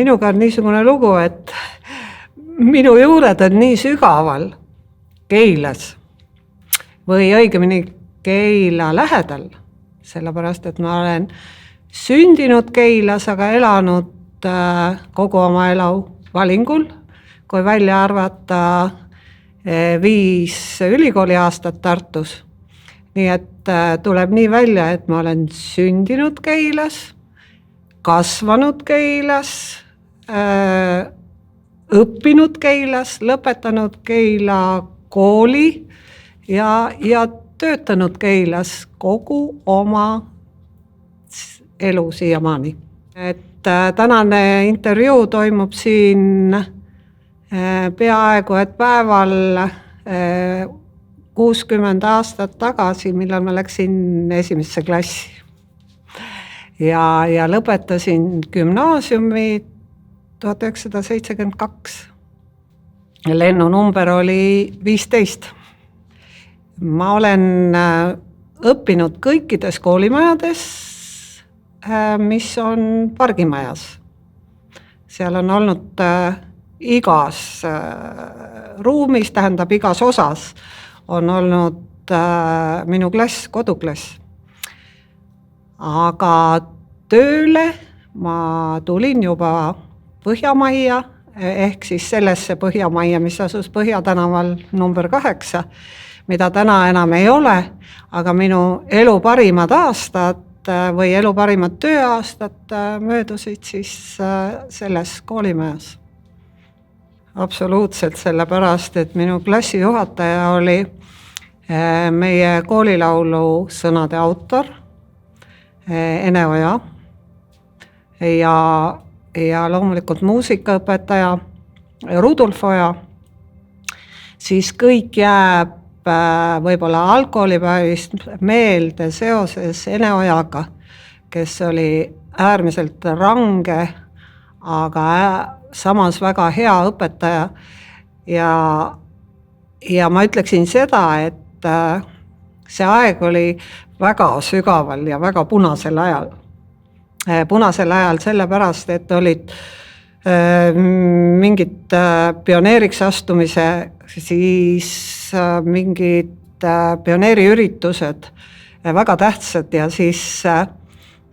minuga on niisugune lugu, et minu juured on nii sügaval Keilas või õigemini Keila lähedal, sellepärast, et ma olen sündinud Keilas, aga elanud kogu oma elu Valingul, kui välja arvata 5 ülikooli aastat Tartus. Nii et tuleb nii välja, et ma olen sündinud Keilas, kasvanud Keilas, õppinud Keilas, lõpetanud Keila kooli ja töötanud Keilas kogu oma elu siiamaani. Et tänane intervjuu toimub siin peaaegu et päeval 60 aastat tagasi, millal ma läksin esimesse klassi. Ja lõpetasin gümnaasiumi 1972. Lennunumber oli 15. Ma olen õppinud kõikides koolimajades, mis on pargimajas. Seal on olnud igas ruumis, tähendab igas osas, on olnud minu klass, koduklass. Aga tööle ma tulin juba Põhjamajja, ehk siis sellesse Põhjamajja, mis asus Põhjatanaval number 8, mida täna enam ei ole, aga minu elu parimad aastad või elu parimad tööaastad möödusid siis selles koolimajas. Absoluutselt sellepärast, et minu klassijuhataja oli meie koolilaulu sõnade autor, Ene Oja, ja loomulikult muusikaõpetaja Rudolf Oja, siis kõik jääb võib-olla algkoolipäevist meelde seoses Ene Ojaga, kes oli äärmiselt range, aga samas väga hea õpetaja. Ja ma ütleksin seda, et see aeg oli väga sügaval ja väga punasel ajal. Punasel ajal sellepärast, et olid mingid pioneeriks astumise, siis mingid pioneeriüritused, väga tähtsad ja siis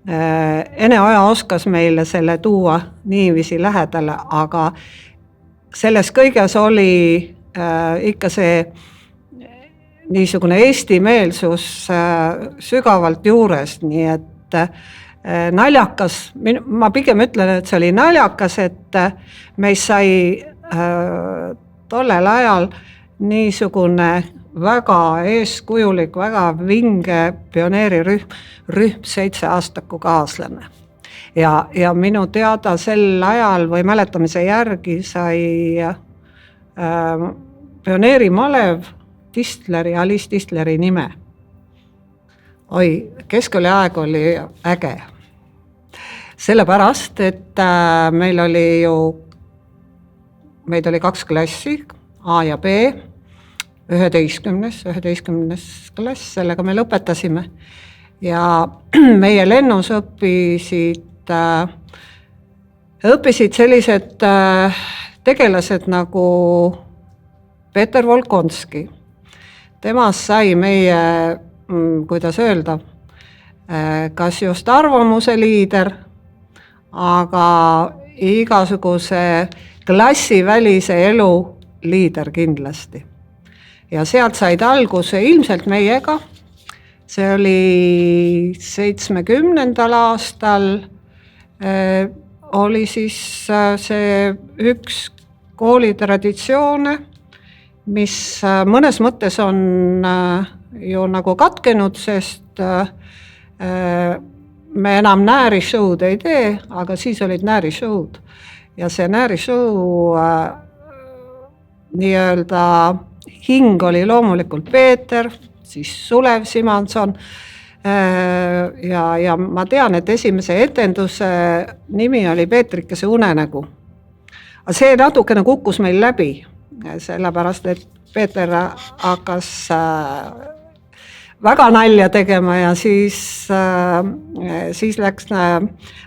Ene Oja oskas meile selle tuua niiviisi lähedale, aga selles kõiges oli ikka see niisugune eestimeelsus sügavalt juures, nii et naljakas, ma pigem ütlen, et see oli naljakas, et meist sai tollel ajal niisugune väga eeskujulik, väga vinge pioneerirühm 7 aastaku kaaslane. Ja minu teada sel ajal või mäletamise järgi sai pioneeri malev Tistleri, Alice Tistleri nime. Keskkooli aeg oli äge. Sellepärast, et meid oli 2 klassi, A ja B, 11. klass, sellega me lõpetasime. Ja meie lennus õppisid sellised tegelased nagu Peter Volkonski. Temast sai meie, kuidas öelda, kas just arvamuse liider, aga igasuguse klassivälise elu liider kindlasti. Ja sealt said alguse ilmselt meiega. See oli 70. aastal, oli siis see üks koolitraditsioone, mis mõnes mõttes on ju nagu katkenud, sest me enam näärisshow'd ei tee, aga siis olid näärisshow'd. Ja see näärishow nii-öelda hing oli loomulikult Peeter, siis Sulev Simanson ja ma tean, et esimese etenduse nimi oli Peetrikese unenägu. Aga see natukene kukkus meil läbi, sellepärast, et Peeter hakkas väga nalja tegema ja siis läks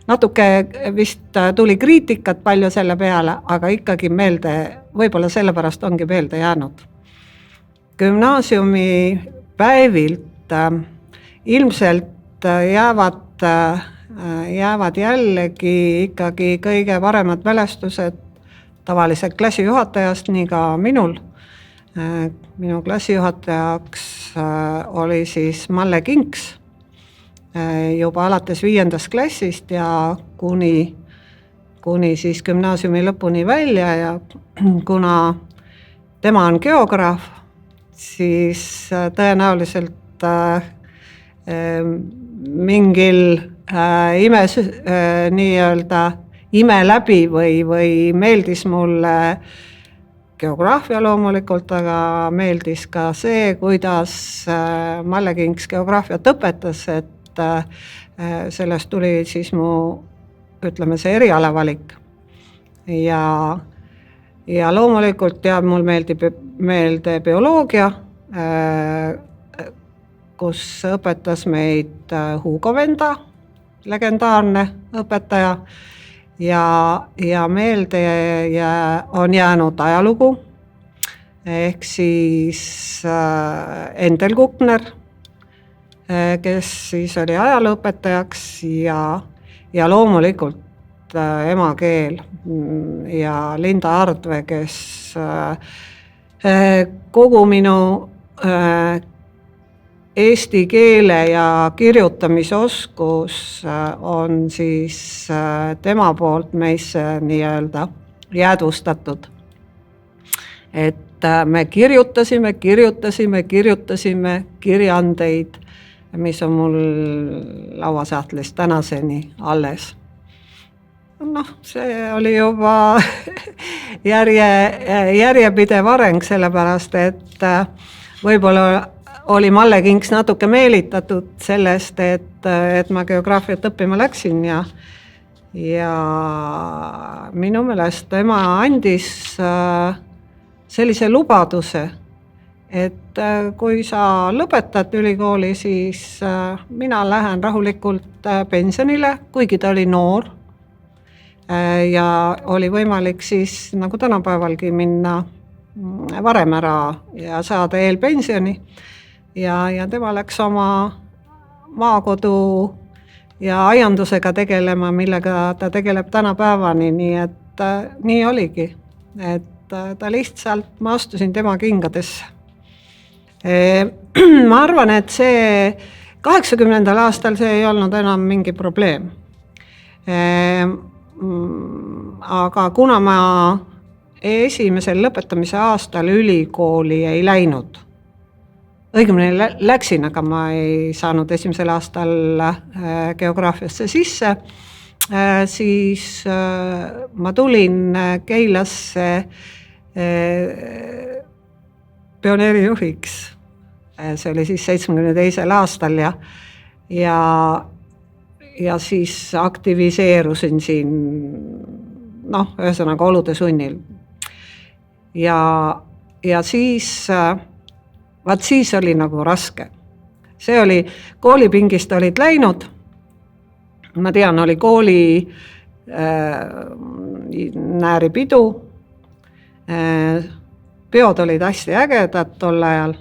natuke vist tuli kriitikat palju selle peale, aga ikkagi meelde, võib-olla sellepärast ongi meelde jäänud. Gümnaasiumi päevilt ilmselt jäävad jällegi ikkagi kõige paremad mälestused tavaliselt klassijuhatajast, nii ka minul. Minu klassijuhatajaks oli siis Malle Kinks juba alates 5. klassist ja kuni siis gümnaasiumi lõpuni välja ja kuna tema on geograaf, siis tõenäoliselt mingil ime läbi või meeldis mulle geograafia loomulikult, aga meeldis ka see, kuidas Malle Kinks geograafiat õpetas, et sellest tuli siis see erialavalik. Ja loomulikult jääb mul meelde bioloogia, kus õpetas meid Hugo Venda, legendaarne õpetaja, ja meelde on jäänud ajalugu, ehk siis Endel Kukner, kes siis oli ajalooõpetajaks ja loomulikult emakeel ja Linda Ardve, kes kogu minu eesti keele ja kirjutamisoskus on siis tema poolt meisse nii-öelda jäädvustatud. Et me kirjutasime kirjandeid, mis on mul lauasahtlis tänaseni alles. See oli juba järjepidev areng, sellepärast, et võib-olla oli Malle Kinks natuke meelitatud sellest, et ma geograafiat õppima läksin ja minu meelest tema andis sellise lubaduse, et kui sa lõpetad ülikooli, siis mina lähen rahulikult pensionile, kuigi ta oli noor ja oli võimalik siis nagu tänapäevalgi minna varem ära ja saada eelpensioni. Ja tema läks oma maakodu ja aiandusega tegelema, millega ta tegeleb tänapäevani, nii et nii oligi. Et ta lihtsalt, ma astusin tema kingadesse. Ma arvan, et see 80. aastal see ei olnud enam mingi probleem. Aga kuna ma esimesel lõpetamise aastal ülikooli ei läinud, õigemini läksin, aga ma ei saanud esimesel aastal geograafiasse sisse, siis ma tulin Keilasse pioneerijuhiks. See oli siis 72. aastal ja siis aktiviseerusin siin, ühesõnaga olude sunnil. Ja siis siis oli nagu raske. See oli, koolipingist olid läinud, ma tean, oli kooli nääripidu, peod olid hästi ägedad tol ajal,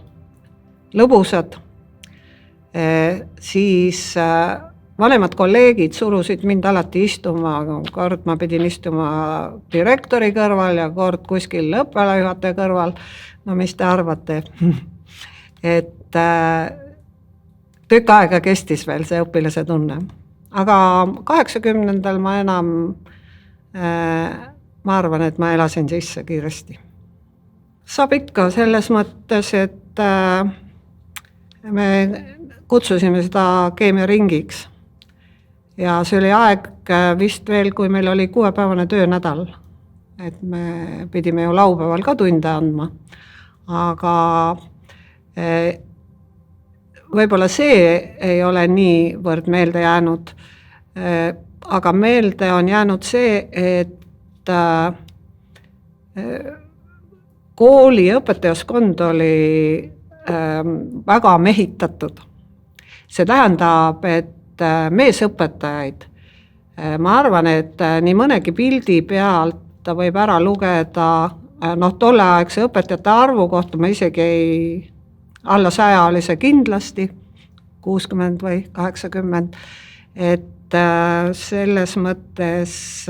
lõbusad, siis vanemad kolleegid surusid mind alati istuma, kord ma pidin istuma direktori kõrval ja kord kuskil õppealajuhataja kõrval, mis te arvate? Et tükk aega kestis veel see õpilase tunne. Aga 80. ma enam, ma arvan, et ma elasin sisse kiiresti. Saab ikka selles mõttes, et me kutsusime seda keemiaringiks. Ja see oli aeg vist veel, kui meil oli 6-päevane töönädal. Et me pidime ju laupäeval ka tunde andma. Aga võib-olla see ei ole niivõrd meelde jäänud, aga meelde on jäänud see, et kooli õpetajaskond oli väga mehitatud. See tähendab, et meesõpetajaid, ma arvan, et nii mõnegi pildi pealt ta võib ära lugeda, tolleaegse õpetajate arvu kohta ma isegi alla 100 oli see kindlasti, 60 või 80, et selles mõttes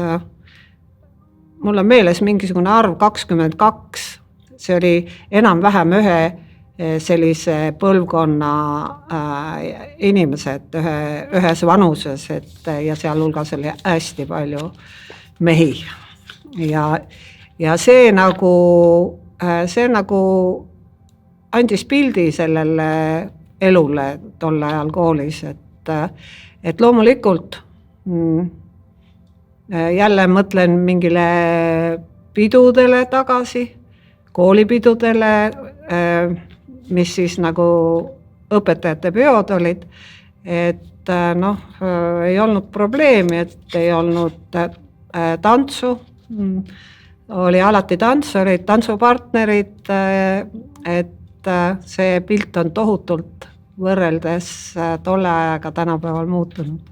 mul on meeles mingisugune arv 22, see oli enam-vähem ühe sellise põlvkonna inimesed ühes vanuses, ja seal hulgas oli hästi palju mehi. Ja see nagu andis pildi sellele elule tol ajal koolis, et loomulikult jälle mõtlen mingile pidudele tagasi, koolipidudele, mis siis nagu õpetajate peod olid, et ei olnud probleemi, et ei olnud tantsu, oli alati tants, olid tantsupartnerid, et see pilt on tohutult võrreldes tolle ajaga tänapäeval muutunud.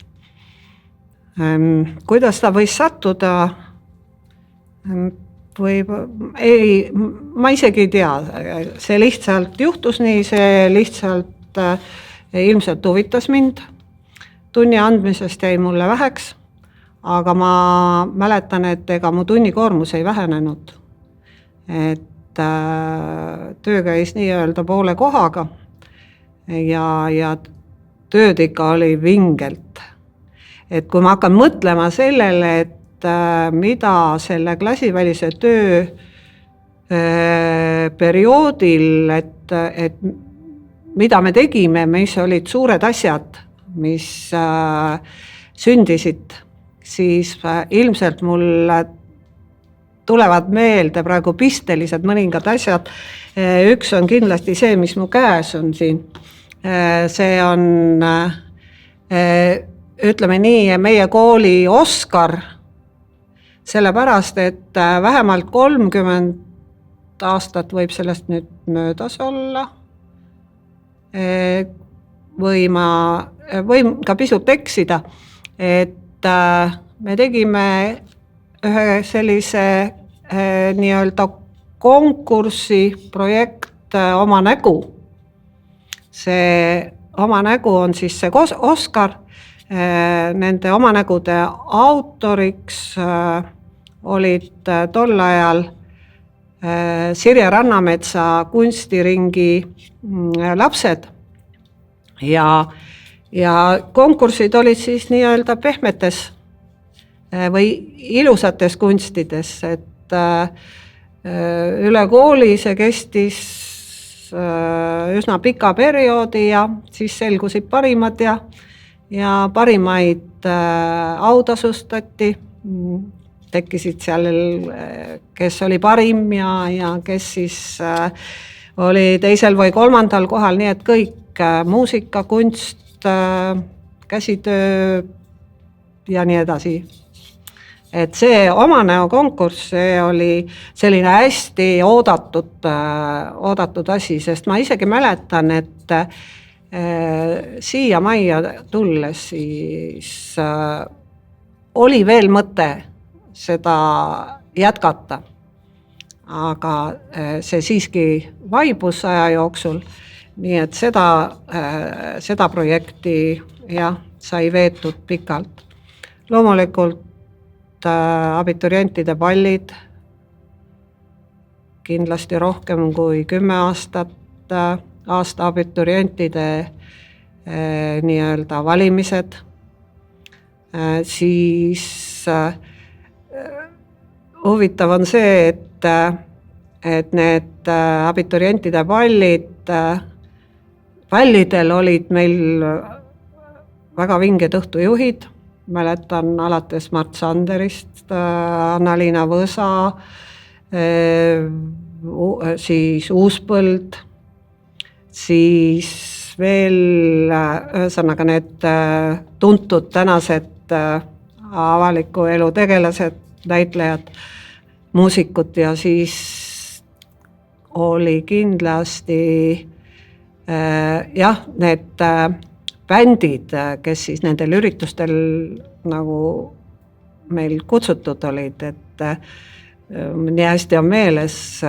Kuidas ta võis sattuda? Ma isegi ei tea, see lihtsalt juhtus nii, see lihtsalt ilmselt huvitas mind. Tunni andmisest jäi mulle väheks, aga ma mäletan, et ega mu tunnikoormus ei vähenenud. Et töö käis nii-öelda poole kohaga ja tööd ikka oli vingelt. Et kui ma hakkan mõtlema sellele, et mida selle klassivälise töö perioodil, et mida me tegime, mis olid suured asjad, mis sündisid, siis ilmselt mul tulevad meelde praegu pistelised mõningad asjad. Üks on kindlasti see, mis mu käes on siin. See on, ütleme nii, meie kooli Oskar, sellepärast, et vähemalt 30 aastat võib sellest nüüd möödas olla. Võin ka pisut eksida, et me tegime ühe sellise nii-öelda konkursi projekt Oma nägu. See Oma nägu on siis see Oskar. Nende oma nägude autoriks olid tol ajal Sirje Rannametsa kunstiringi lapsed. Ja konkursid olid siis nii-öelda pehmetes või ilusates kunstides, et üle kooli see kestis üsna pika perioodi ja siis selgusid parimad ja parimaid autasustati. Tekkisid seal, kes oli parim ja kes siis oli teisel või kolmandal kohal, nii et kõik muusika, kunst, käsitöö ja nii edasi. Et see Oma näo konkurss, see oli selline hästi oodatud asi, sest ma isegi mäletan, et siia majja tulles siis oli veel mõte seda jätkata, aga see siiski vaibus aja jooksul, nii et seda projekti sai veetud pikalt. Loomulikult abiturientide pallid, kindlasti rohkem kui 10 aastat, aasta abiturientide nii-öelda valimised, siis huvitav on see, et need abiturientide pallidel olid meil väga vinged õhtujuhid. Mäletan alates Mart Sanderist, Anna-Liina Võsa, siis Uuspõld, siis veel ühesõnaga need tuntud tänased avaliku elu tegelased, näitlejad, muusikud ja siis oli kindlasti jah, need bändid, kes siis nendel üritustel nagu meil kutsutud olid, et nii hästi on meeles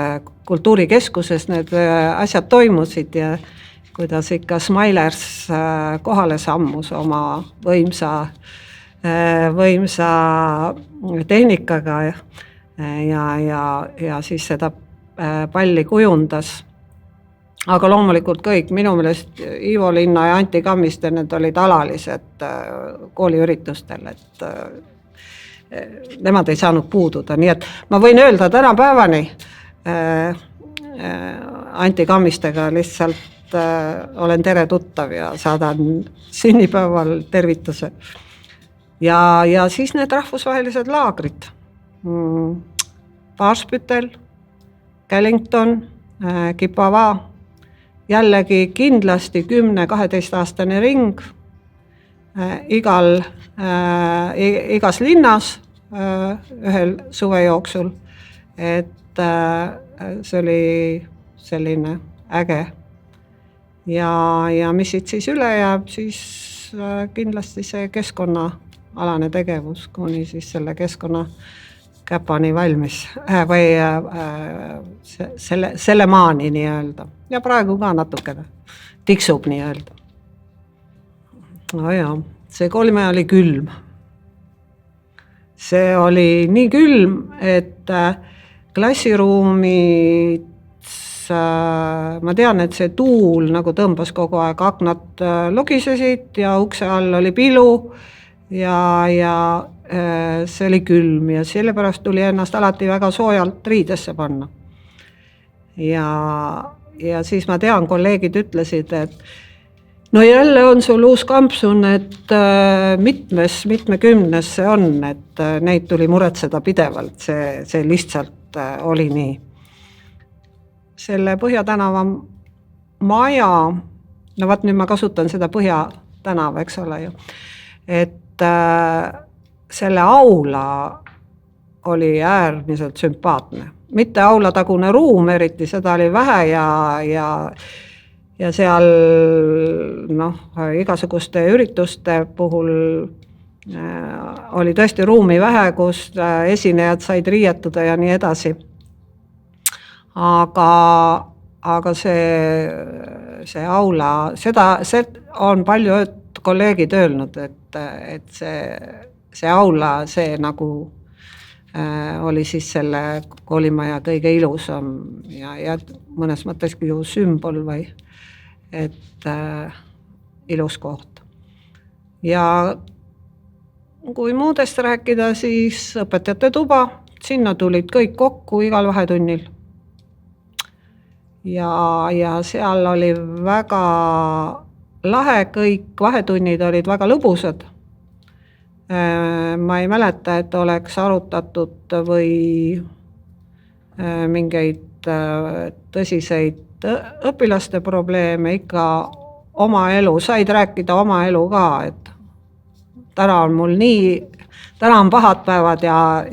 kultuurikeskuses need asjad toimusid ja kuidas ikka Smilers kohale sammus oma võimsa tehnikaga ja siis seda palli kujundas. Aga loomulikult kõik, minu meelest Ivo Linna ja Anti Kammiste, need olid alalised kooliüritustel, et nemad ei saanud puududa, nii et ma võin öelda tänapäevani Anti Kammistega lihtsalt olen tere tuttav ja saadan sünnipäeval tervituse. Ja siis need rahvusvahelised laagrid. Paarspütel, Kellington, Kipava, jällegi kindlasti 10-12 aastane ring igas linnas ühel suve jooksul, et see oli selline äge. Ja mis siis üle jääb, siis kindlasti see keskkonnaalane tegevus, kuni siis selle keskkonna käpani valmis või selle maani nii öelda. Ja praegu ka natukene tiksub nii öelda. No jaa, see koolimaja oli külm. See oli nii külm, et klassiruumid, ma tean, et see tuul nagu tõmbas kogu aeg, aknad logisesid ja ukse all oli pilu ja see oli külm ja sellepärast tuli ennast alati väga soojalt riidesse panna. Ja siis ma tean, kolleegid ütlesid, et no jälle on sul uus kampsun, et mitmekümnes see on, et neid tuli muretseda pidevalt, see lihtsalt oli nii. Selle Põhjatänava maja, no vaat nüüd ma kasutan seda Põhjatänava, eks ole ju, et selle aula oli äärmiselt sümpaatne. Mitte aulatagune ruum eriti, seda oli vähe ja seal igasuguste ürituste puhul oli tõesti ruumi vähe, kus esinejad said riietuda ja nii edasi. Aga see aula, see on palju kolleegid öelnud, et see aula, see nagu oli siis selle koolimaja kõige ilusam ja mõnes mõtteski ju sümbol või et ilus koht. Ja kui muudest rääkida, siis õpetajate tuba, sinna tulid kõik kokku igal vahetunnil. Ja seal oli väga lahe, kõik vahetunnid olid väga lõbusad. Ma ei mäleta, et oleks arutatud või mingeid tõsiseid õpilaste probleeme, ikka oma elu, said rääkida oma elu ka, et täna on mul nii, täna on pahad päevad ja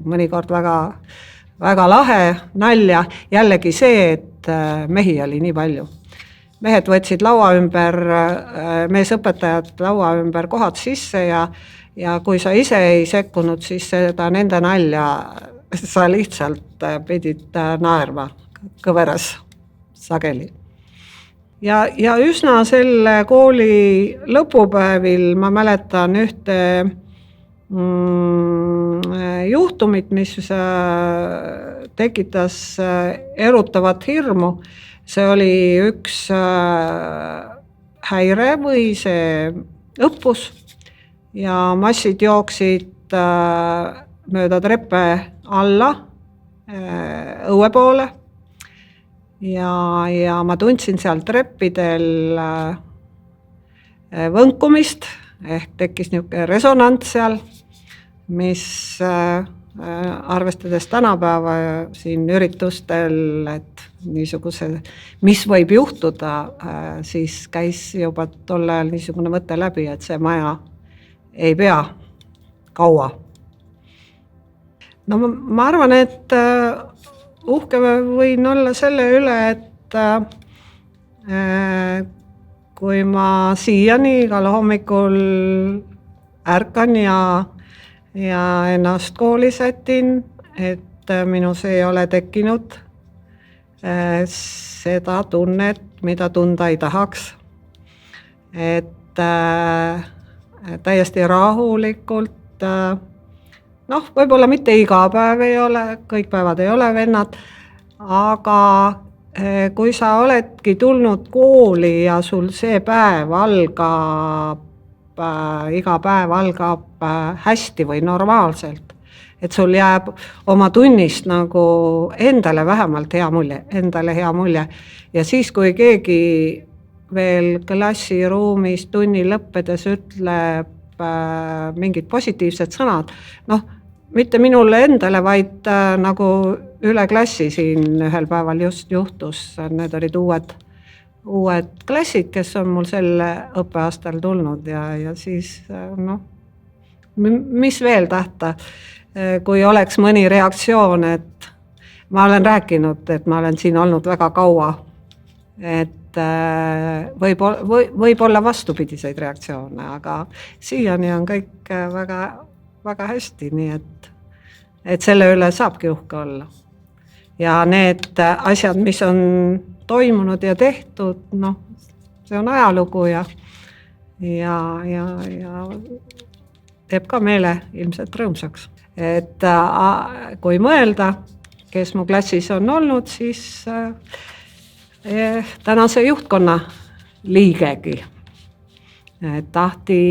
mõnikord väga, väga lahe nalja, jällegi see, et mehi oli nii palju. Mehed võtsid laua ümber, meesõpetajad laua ümber kohad sisse ja kui sa ise ei sekkunud, siis seda nende nalja sa lihtsalt pidid naerma kõveras sageli. Ja üsna selle kooli lõpupäevil ma mäletan ühte juhtumit, mis tekitas erutavat hirmu. See oli üks häire või see õppus ja massid jooksid mööda treppe alla õue poole ja ma tundsin seal treppidel võnkumist ehk tekkis niisugune resonants seal, mis arvestades tänapäeva siin üritustel, et niisuguse, mis võib juhtuda, siis käis juba tol ajal niisugune mõte läbi, et see maja ei pea kaua. No ma arvan, et uhke võin olla selle üle, et kui ma siiani igal hommikul ärkan ja ennast kooli sätin, et minus ei ole tekkinud seda tunnet, mida tunda ei tahaks. Et täiesti rahulikult, võib-olla mitte iga päev ei ole, kõik päevad ei ole vennad, aga kui sa oledki tulnud kooli ja sul see päev algab, iga päev algab hästi või normaalselt, et sul jääb oma tunnist nagu endale vähemalt hea mulje. Ja siis, kui keegi veel klassiruumis tunni lõppedes ütleb mingid positiivsed sõnad, mitte minule endale, vaid nagu üle klassi siin ühel päeval just juhtus, need olid uued klassid, kes on mul sel õppeaastal tulnud ja siis mis veel tahta, kui oleks mõni reaktsioon, et ma olen rääkinud, et ma olen siin olnud väga kaua, et võib olla vastupidiseid reaktsioone, aga siiani on kõik väga, väga hästi, nii et selle üle saabki uhke olla. Ja need asjad, mis on toimunud ja tehtud, see on ajalugu ja teeb ka meele ilmselt rõõmsaks. Et kui mõelda, kes mu klassis on olnud, siis tänase juhtkonna liigegi. Tahti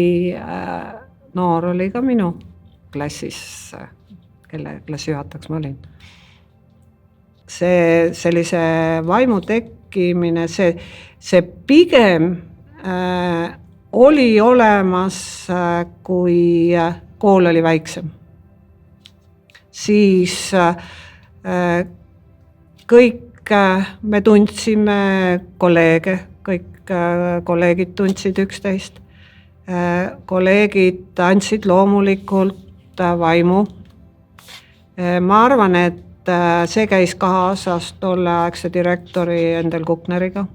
noor oli ka minu klassis, kelle klassijuhatajaks ma olin. See sellise vaimu tekkimine, see pigem oli olemas, kui kool oli väiksem. Siis kõik me tundsime kolleege, kõik kolleegid tundsid üksteist. Kolleegid andsid loomulikult vaimu. Ma arvan, et see käis kaasas tolleaegse direktori Endel Kukneriga.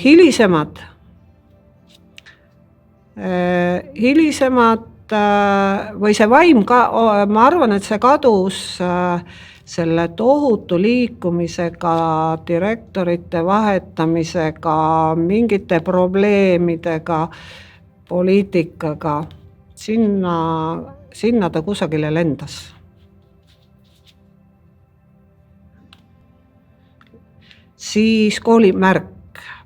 Hilisemad või see vaim ka, ma arvan, et see kadus selle tohutu liikumisega, direktorite vahetamisega, mingite probleemidega, poliitikaga. Sinna ta kusagile lendas. Siis koolimärk.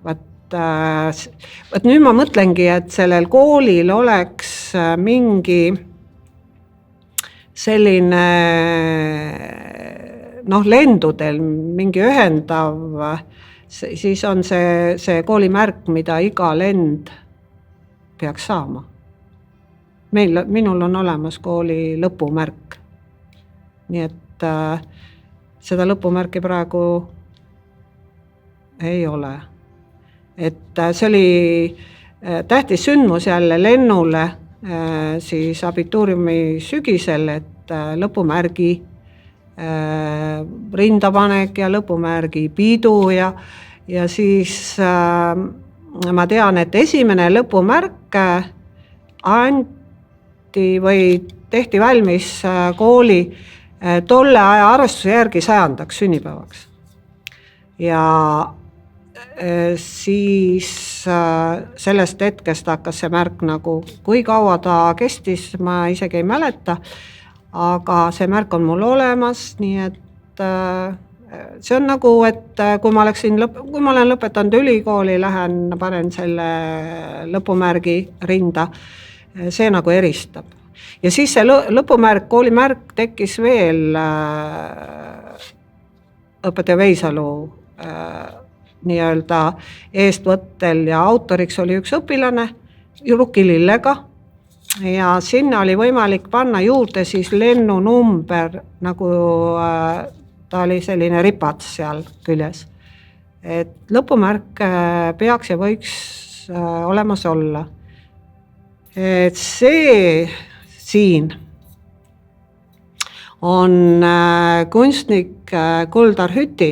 Võt nüüd ma mõtlengi, et sellel koolil oleks mingi selline lendudel mingi ühendav, siis on see koolimärk, mida iga lend peaks saama. Minul on olemas kooli lõpumärk. Nii et seda lõpumärki praegu ei ole. Et see oli tähtis sündmus jälle lennule siis abituuriumi sügisel, et lõpumärgi rindapanek ja lõpumärgi pidu ja siis ma tean, et esimene lõpumärk anti või tehti valmis kooli tolle aja arvestuse järgi 100. sünnipäevaks. Ja siis sellest hetkest hakkas see märk nagu, kui kaua ta kestis, ma isegi ei mäleta, aga see märk on mul olemas, nii et see on nagu, et kui ma olen lõpetanud ülikooli, panen selle lõpumärgi rinda, see nagu eristab. Ja siis see lõpumärk, koolimärk tekkis veel õpetaja Veisalu nii-öelda eestvõttel ja autoriks oli üks õpilane Rukilillega ja sinna oli võimalik panna juurde siis lennunumber, nagu ta oli selline ripats seal küljes. Et lõpumärk peaks ja võiks olemas olla. Et see siin on kunstnik Kuldar Hüti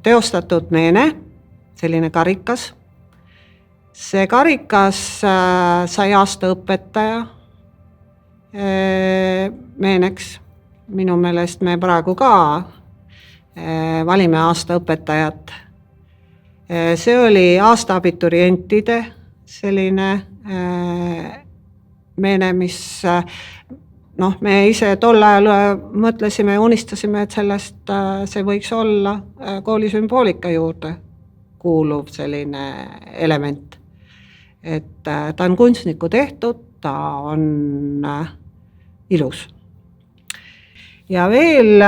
teostatud meene, selline karikas. See karikas sai aasta õpetaja meeneks. Minu meelest me praegu ka valime aasta õpetajat. See oli aasta abiturientide selline meene, mis me ise tol ajal mõtlesime ja unistasime, et sellest see võiks olla kooli sümboolika juurde kuuluv selline element. Et ta on kunstniku tehtud, ta on ilus. Ja veel,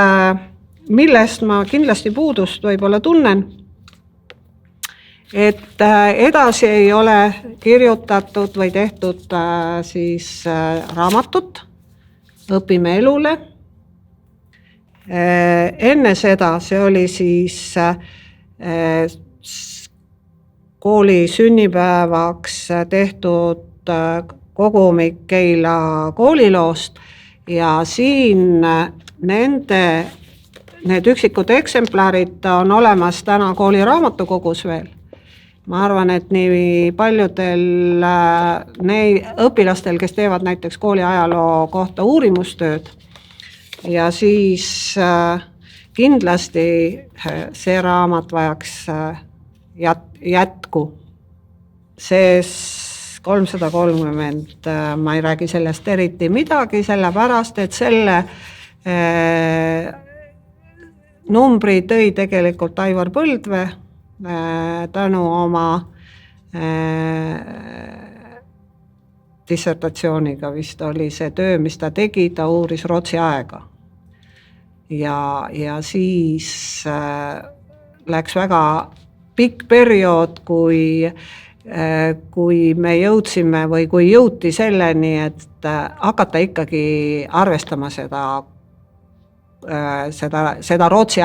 millest ma kindlasti puudust võib-olla tunnen, et edasi ei ole kirjutatud või tehtud siis raamatut Õpime elule. Enne seda see oli siis kooli sünnipäevaks tehtud kogumik Keila kooliloost ja siin need üksikud eksemplarid on olemas täna kooli raamatukogus veel. Ma arvan, et nii paljudel õpilastel, kes teevad näiteks kooli ajaloo kohta uurimustööd ja siis kindlasti see raamat vajaks jätku. See 330, ma ei räägi sellest eriti midagi, sellepärast, et selle numbri tõi tegelikult Aivar Põldvee tänu oma dissertatsiooniga vist oli see töö, mis ta tegi, ta uuris Rootsi aega. Ja siis läks väga pikk periood, kui me jõudsime või kui jõuti selleni, et hakata ikkagi arvestama seda Rootsi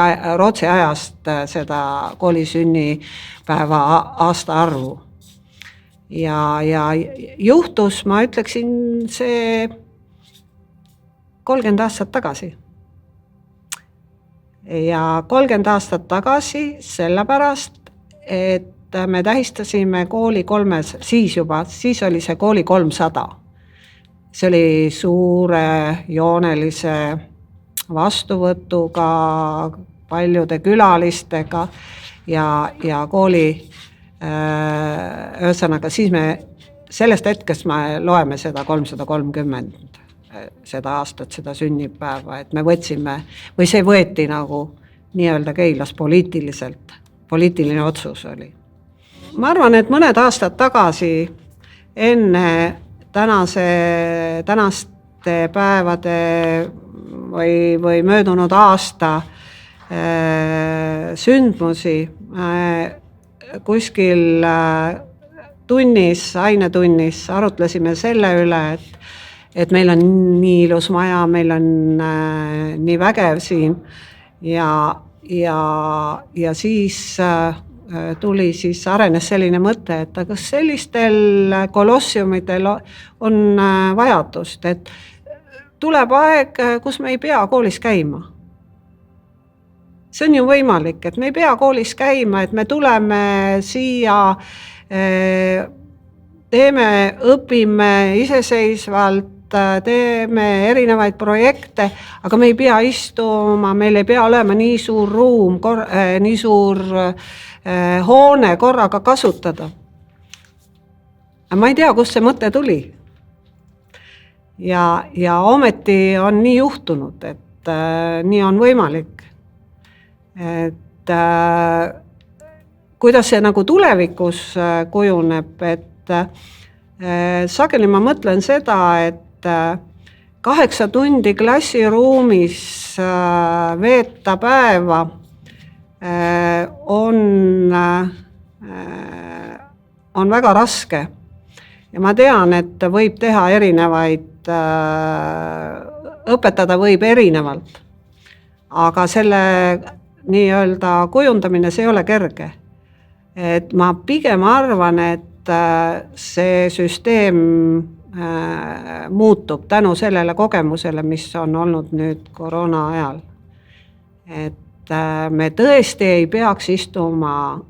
ajast, seda kooli sünnipäeva aasta arvu. Ja juhtus, ma ütleksin, see 30 aastat tagasi. Ja 30 aastat tagasi sellepärast, et me tähistasime kooli siis oli see kooli 300. See oli suure joonelise vastuvõtuga, paljude külalistega ja kooli ühesõnaga, siis me sellest hetkest me loeme seda 330, seda aastat, seda sünnipäeva, et me võtsime, või see võeti nagu nii-öelda Keilas poliitiline otsus oli. Ma arvan, et mõned aastad tagasi enne tänaste päevade või möödunud aasta sündmusi kuskil ainetunnis arutlesime selle üle, et meil on nii ilus maja, meil on nii vägev siin ja siis arenes selline mõte, et kas sellistel kolossiumidel on vajadust, et tuleb aeg, kus me ei pea koolis käima. See on ju võimalik, et me ei pea koolis käima, et me tuleme siia, õpime iseseisvalt, teeme erinevaid projekte, aga me ei pea istuma, meil ei pea olema nii suur ruum, nii suur hoone korraga kasutada. Ma ei tea, kust see mõte tuli. Ja ometi on nii juhtunud, et nii on võimalik. Et kuidas see nagu tulevikus kujuneb, et sageli ma mõtlen seda, et 8 tundi klassiruumis veeta päeva on väga raske. Ja ma tean, et võib teha erinevaid, õpetada võib erinevalt, aga selle nii-öelda kujundamine, see ei ole kerge. Et ma pigem arvan, et see süsteem muutub tänu sellele kogemusele, mis on olnud nüüd koroona ajal. Et me tõesti ei peaks istuma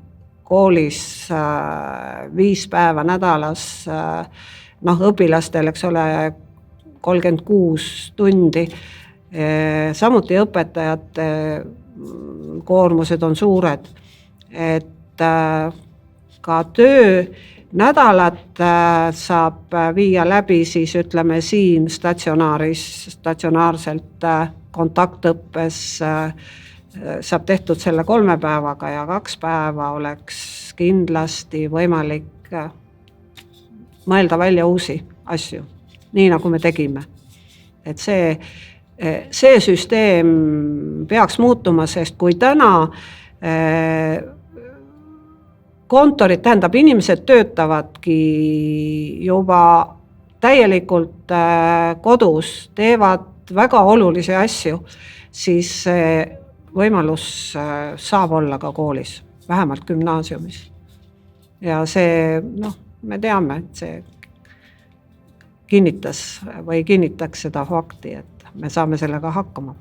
koolis 5 päeva nädalas, õpilastel, eks ole, 36 tundi. Samuti õpetajate koormused on suured, et ka töönädalat saab viia läbi siis ütleme siin statsionaarselt kontaktõppes saab tehtud selle 3 päevaga ja 2 päeva oleks kindlasti võimalik mõelda välja uusi asju, nii nagu me tegime. Et see süsteem peaks muutuma, sest kui täna kontorid, tähendab inimesed töötavadki juba täielikult kodus, teevad väga olulisi asju, siis võimalus saab olla ka koolis, vähemalt gümnaasiumis. Ja see, me teame, et see kinnitaks seda fakti, et me saame sellega hakkama.